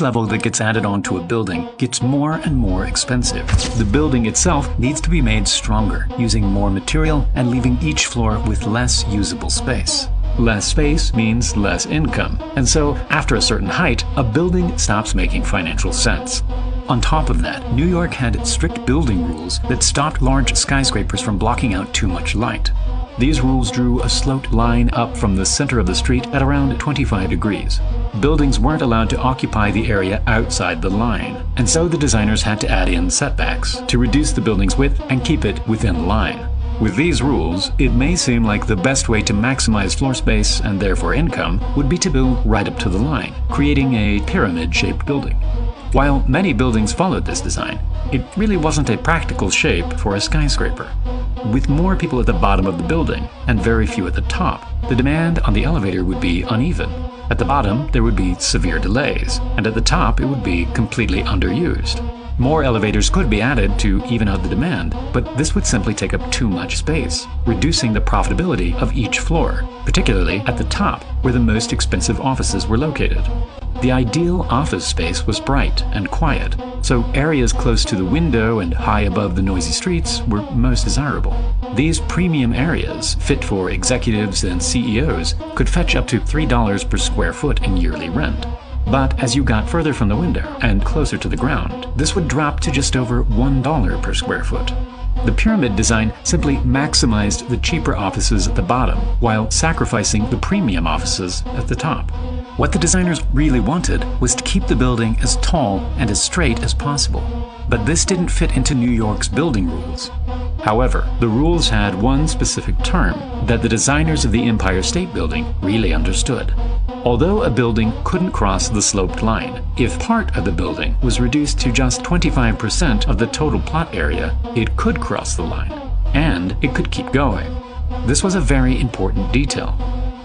level that gets added onto a building gets more and more expensive. The building itself needs to be made stronger, using more material and leaving each floor with less usable space. Less space means less income, and so after a certain height, a building stops making financial sense. On top of that, New York had strict building rules that stopped large skyscrapers from blocking out too much light. These rules drew a sloped line up from the center of the street at around 25 degrees. Buildings weren't allowed to occupy the area outside the line, and so the designers had to add in setbacks to reduce the building's width and keep it within the line. With these rules, it may seem like the best way to maximize floor space and therefore income would be to build right up to the line, creating a pyramid-shaped building. While many buildings followed this design, it really wasn't a practical shape for a skyscraper. With more people at the bottom of the building and very few at the top, the demand on the elevator would be uneven. At the bottom, there would be severe delays, and at the top, it would be completely underused. More elevators could be added to even out the demand, but this would simply take up too much space, reducing the profitability of each floor, particularly at the top, where the most expensive offices were located. The ideal office space was bright and quiet, so areas close to the window and high above the noisy streets were most desirable. These premium areas, fit for executives and CEOs, could fetch up to $3 per square foot in yearly rent. But as you got further from the window and closer to the ground, this would drop to just over $1 per square foot. The pyramid design simply maximized the cheaper offices at the bottom while sacrificing the premium offices at the top. What the designers really wanted was to keep the building as tall and as straight as possible. But this didn't fit into New York's building rules. However, the rules had one specific term that the designers of the Empire State Building really understood. Although a building couldn't cross the sloped line, if part of the building was reduced to just 25% of the total plot area, it could cross the line, and it could keep going. This was a very important detail.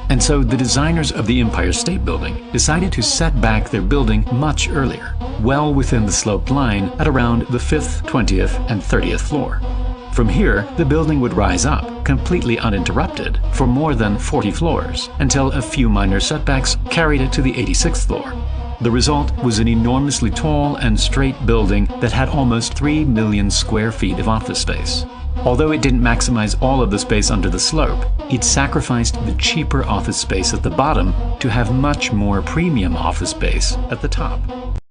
And so the designers of the Empire State Building decided to set back their building much earlier, well within the sloped line at around the 5th, 20th, and 30th floor. From here, the building would rise up, completely uninterrupted, for more than 40 floors, until a few minor setbacks carried it to the 86th floor. The result was an enormously tall and straight building that had almost 3 million square feet of office space. Although it didn't maximize all of the space under the slope, it sacrificed the cheaper office space at the bottom to have much more premium office space at the top.